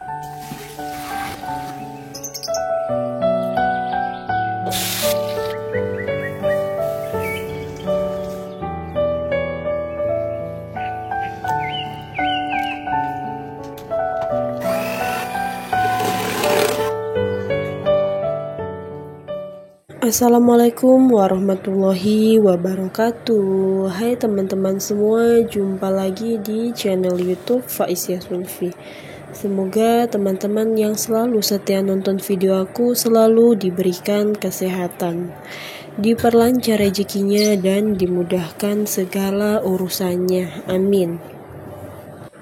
Assalamualaikum warahmatullahi wabarakatuh. Hai teman-teman semua, jumpa lagi di channel YouTube Faisyah Sulfi. Semoga teman-teman yang selalu setia nonton video aku selalu diberikan kesehatan, diperlancar rezekinya dan dimudahkan segala urusannya. Amin.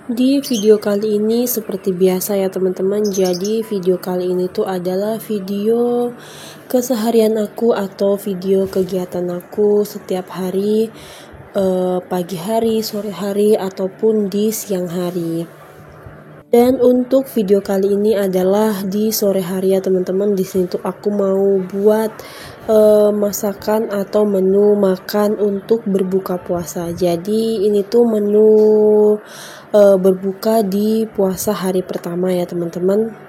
Di video kali ini seperti biasa ya teman-teman, jadi video kali ini tuh adalah video keseharian aku atau video kegiatan aku setiap hari, pagi hari, sore hari, ataupun di siang hari. Dan untuk video kali ini adalah di sore hari ya teman-teman. Di sini tuh aku mau buat masakan atau menu makan untuk berbuka puasa. Jadi ini tuh menu berbuka di puasa hari pertama ya teman-teman.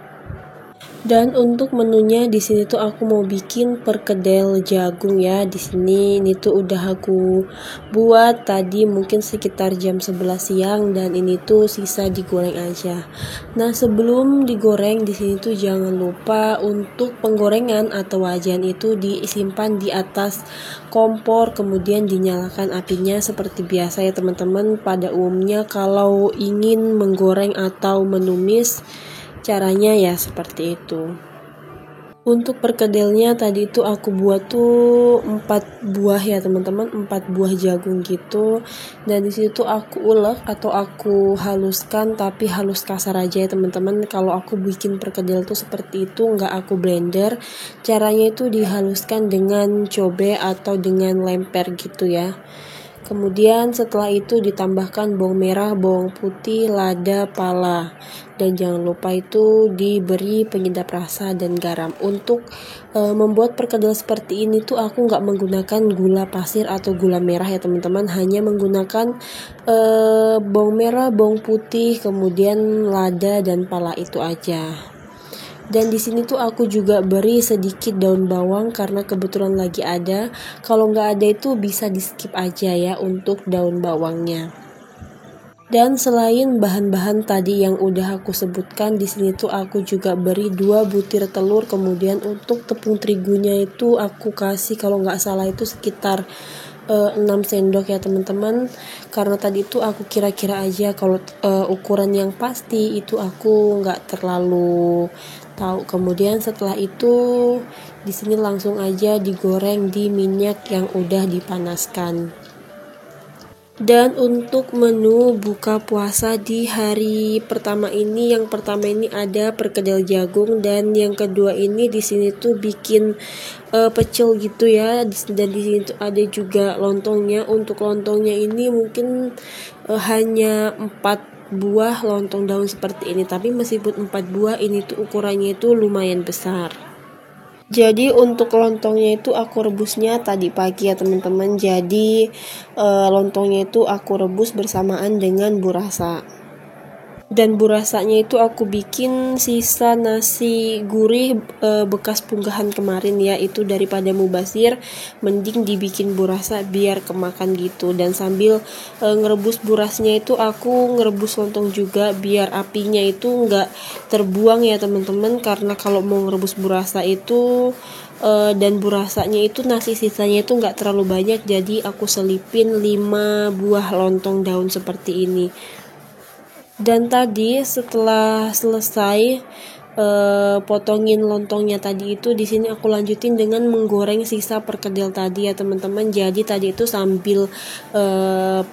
Dan untuk menunya di sini tuh aku mau bikin perkedel jagung ya. Di sini ini tuh udah aku buat tadi mungkin sekitar jam 11 siang dan ini tuh sisa digoreng aja. Nah, sebelum digoreng di sini tuh jangan lupa untuk penggorengan atau wajan itu disimpan di atas kompor, kemudian dinyalakan apinya seperti biasa ya teman-teman. Pada umumnya kalau ingin menggoreng atau menumis, caranya ya seperti itu. Untuk perkedelnya tadi itu aku buat tuh 4 buah ya teman-teman, 4 buah jagung gitu. Dan di situ aku ulek atau aku haluskan, tapi halus kasar aja ya teman-teman. Kalau aku bikin perkedel tuh seperti itu, nggak aku blender. Caranya itu dihaluskan dengan cobe atau dengan lemper gitu ya. Kemudian setelah itu ditambahkan bawang merah, bawang putih, lada, pala. Dan jangan lupa itu diberi penyedap rasa dan garam. Untuk membuat perkedel seperti ini tuh aku nggak menggunakan gula pasir atau gula merah ya teman-teman. Hanya menggunakan bawang merah, bawang putih, kemudian lada dan pala itu aja. Dan di sini tuh aku juga beri sedikit daun bawang karena kebetulan lagi ada. Kalau nggak ada itu bisa di skip aja ya untuk daun bawangnya. Dan selain bahan-bahan tadi yang udah aku sebutkan, di sini tuh aku juga beri 2 butir telur. Kemudian untuk tepung terigunya itu aku kasih kalau nggak salah itu sekitar 6 sendok ya teman-teman. Karena tadi itu aku kira-kira aja kalau ukuran yang pasti itu aku nggak terlalu tahu. Kemudian setelah itu di sini langsung aja digoreng di minyak yang udah dipanaskan. Dan untuk menu buka puasa di hari pertama ini, yang pertama ini ada perkedel jagung dan yang kedua ini di sini tuh bikin pecel gitu ya. Dan di sini tuh ada juga lontongnya. Untuk lontongnya ini mungkin hanya 4 buah lontong daun seperti ini, tapi meskipun 4 buah ini tuh ukurannya itu lumayan besar. Jadi untuk lontongnya itu aku rebusnya tadi pagi ya teman-teman. Jadi lontongnya itu aku rebus bersamaan dengan burasa. Dan burasanya itu aku bikin sisa nasi gurih bekas punggahan kemarin ya. Itu daripada mubazir, mending dibikin burasa biar kemakan gitu. Dan sambil ngerebus burasnya itu aku ngerebus lontong juga biar apinya itu nggak terbuang ya teman-teman. Karena kalau mau ngerebus burasa itu dan burasanya itu nasi sisanya itu nggak terlalu banyak, jadi aku selipin 5 buah lontong daun seperti ini. Dan tadi setelah selesai potongin lontongnya tadi itu, di sini aku lanjutin dengan menggoreng sisa perkedel tadi ya teman-teman. Jadi tadi itu sambil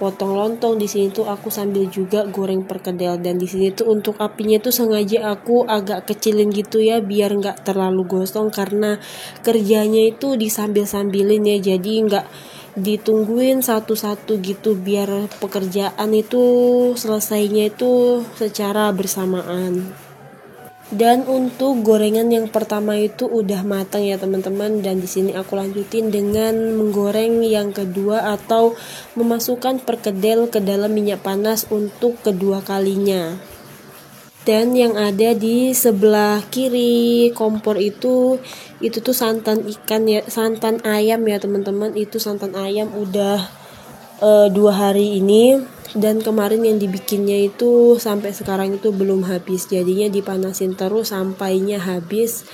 potong lontong, di sini tuh aku sambil juga goreng perkedel. Dan di sini tuh untuk apinya tuh sengaja aku agak kecilin gitu ya biar nggak terlalu gosong, karena kerjanya itu disambil-sambilin ya. Jadi nggak ditungguin satu-satu gitu biar pekerjaan itu selesainya itu secara bersamaan. Dan untuk gorengan yang pertama itu udah matang ya teman-teman, dan di sini aku lanjutin dengan menggoreng yang kedua atau memasukkan perkedel ke dalam minyak panas untuk kedua kalinya. Dan yang ada di sebelah kiri kompor itu tuh santan ikan ya, santan ayam ya teman-teman. Itu santan ayam udah 2 hari ini, dan kemarin yang dibikinnya itu sampai sekarang itu belum habis, jadinya dipanasin terus sampainya habis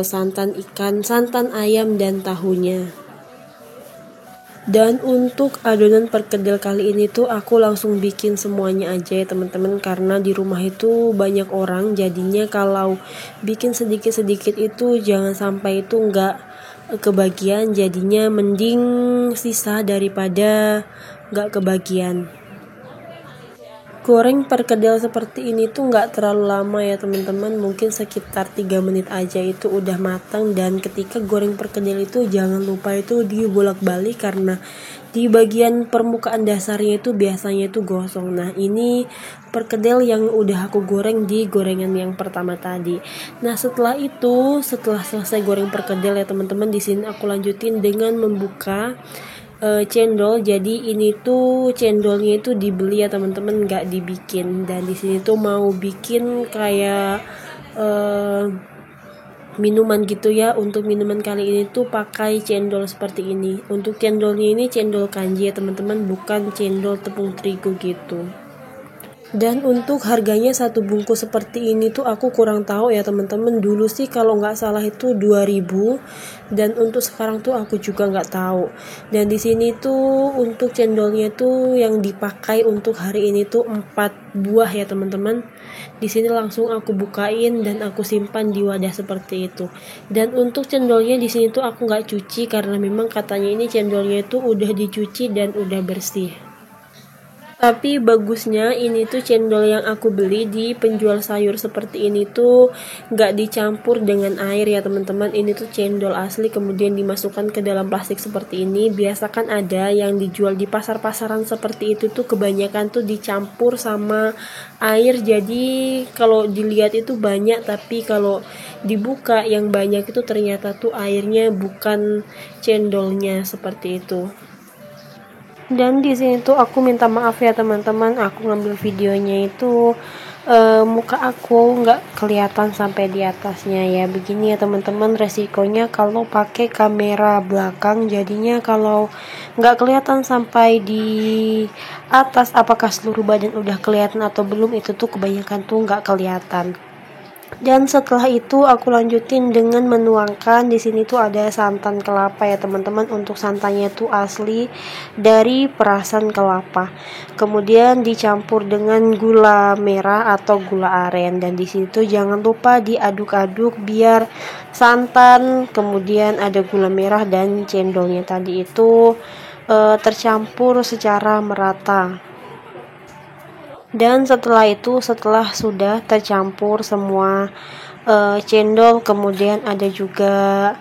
santan ikan, santan ayam dan tahunya. Dan untuk adonan perkedel kali ini tuh aku langsung bikin semuanya aja ya teman-teman, karena di rumah itu banyak orang, jadinya kalau bikin sedikit-sedikit itu jangan sampai itu nggak kebagian, jadinya mending sisa daripada nggak kebagian. Goreng perkedel seperti ini tuh nggak terlalu lama ya teman-teman, mungkin sekitar 3 menit aja itu udah matang. Dan ketika goreng perkedel itu jangan lupa itu dibolak-balik, karena di bagian permukaan dasarnya itu biasanya itu gosong. Nah ini perkedel yang udah aku goreng di gorengan yang pertama tadi. Nah setelah selesai goreng perkedel ya teman-teman, di sini aku lanjutin dengan membuka cendol. Jadi ini tuh cendolnya itu dibeli ya teman-teman, nggak dibikin. Dan di sini tuh mau bikin kayak minuman gitu ya. Untuk minuman kali ini tuh pakai cendol seperti ini. Untuk cendolnya ini cendol kanji ya teman-teman, bukan cendol tepung terigu gitu. Dan untuk harganya satu bungkus seperti ini tuh aku kurang tahu ya teman-teman. Dulu sih kalau nggak salah itu 2000, dan untuk sekarang tuh aku juga nggak tahu. Dan di sini tuh untuk cendolnya tuh yang dipakai untuk hari ini tuh 4 buah ya teman-teman. Di sini langsung aku bukain dan aku simpan di wadah seperti itu. Dan untuk cendolnya di sini tuh aku nggak cuci, karena memang katanya ini cendolnya itu udah dicuci dan udah bersih. Tapi bagusnya ini tuh cendol yang aku beli di penjual sayur seperti ini tuh nggak dicampur dengan air ya teman-teman. Ini tuh cendol asli kemudian dimasukkan ke dalam plastik seperti ini. Biasa kan ada yang dijual di pasar-pasaran seperti itu tuh kebanyakan tuh dicampur sama air. Jadi kalau dilihat itu banyak, tapi kalau dibuka yang banyak itu ternyata tuh airnya, bukan cendolnya seperti itu. Dan di sini tuh aku minta maaf ya teman-teman, aku ngambil videonya itu muka aku nggak kelihatan sampai di atasnya ya. Begini ya teman-teman resikonya kalau pakai kamera belakang, jadinya kalau nggak kelihatan sampai di atas apakah seluruh badan udah kelihatan atau belum, itu tuh kebanyakan tuh nggak kelihatan. Dan setelah itu aku lanjutin dengan menuangkan, di sini tuh ada santan kelapa ya teman-teman. Untuk santannya tuh asli dari perasan kelapa. Kemudian dicampur dengan gula merah atau gula aren, dan di sini tuh jangan lupa diaduk-aduk biar santan, kemudian ada gula merah dan cendolnya tadi itu tercampur secara merata. Dan setelah sudah tercampur semua cendol, kemudian ada juga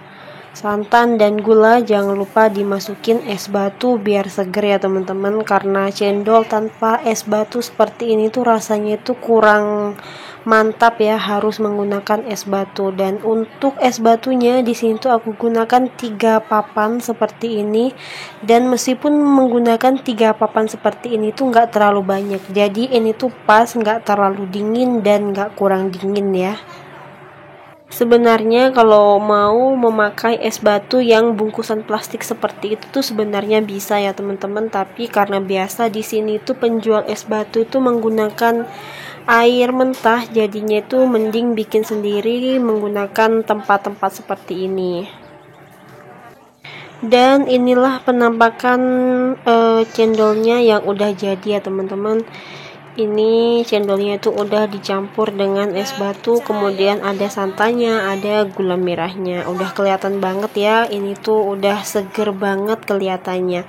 santan dan gula, jangan lupa dimasukin es batu biar seger ya teman-teman, karena cendol tanpa es batu seperti ini tuh rasanya itu kurang mantap ya, harus menggunakan es batu. Dan untuk es batunya di sini tuh aku gunakan 3 papan seperti ini, dan meskipun menggunakan 3 papan seperti ini tuh nggak terlalu banyak, jadi ini tuh pas, nggak terlalu dingin dan nggak kurang dingin ya. Sebenarnya kalau mau memakai es batu yang bungkusan plastik seperti itu tuh sebenarnya bisa ya teman-teman, tapi karena biasa di sini tuh penjual es batu itu menggunakan air mentah, jadinya itu mending bikin sendiri menggunakan tempat-tempat seperti ini. Dan inilah penampakan cendolnya yang udah jadi ya teman-teman. Ini cendolnya itu udah dicampur dengan es batu, kemudian ada santannya, ada gula merahnya. Udah kelihatan banget ya, ini tuh udah seger banget kelihatannya.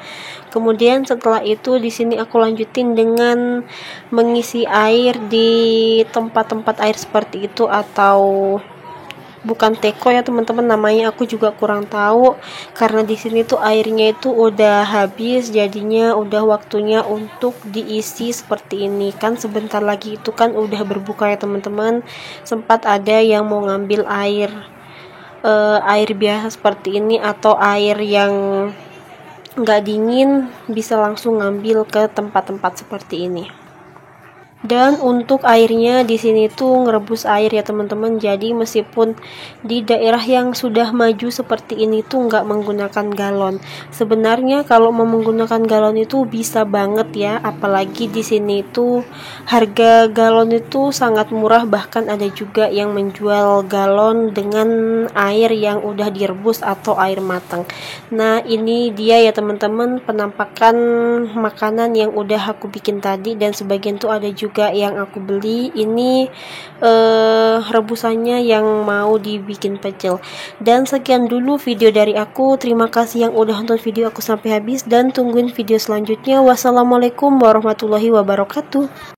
Kemudian setelah itu di sini aku lanjutin dengan mengisi air di tempat-tempat air seperti itu, atau bukan teko ya teman-teman namanya, aku juga kurang tahu, karena di sini tuh airnya itu udah habis, jadinya udah waktunya untuk diisi seperti ini. Kan sebentar lagi itu kan udah berbuka ya teman-teman, sempat ada yang mau ngambil air biasa seperti ini atau air yang nggak dingin, bisa langsung ngambil ke tempat-tempat seperti ini. Dan untuk airnya di sini tuh ngerebus air ya teman-teman. Jadi meskipun di daerah yang sudah maju seperti ini tuh nggak menggunakan galon. Sebenarnya kalau mau menggunakan galon itu bisa banget ya. Apalagi di sini tuh harga galon itu sangat murah. Bahkan ada juga yang menjual galon dengan air yang udah direbus atau air matang. Nah ini dia ya teman-teman penampakan makanan yang udah aku bikin tadi, dan sebagian tuh ada juga yang aku beli. Ini rebusannya yang mau dibikin pecel. Dan sekian dulu video dari aku. Terima kasih yang udah nonton video aku sampai habis, dan tungguin video selanjutnya. Wassalamualaikum warahmatullahi wabarakatuh.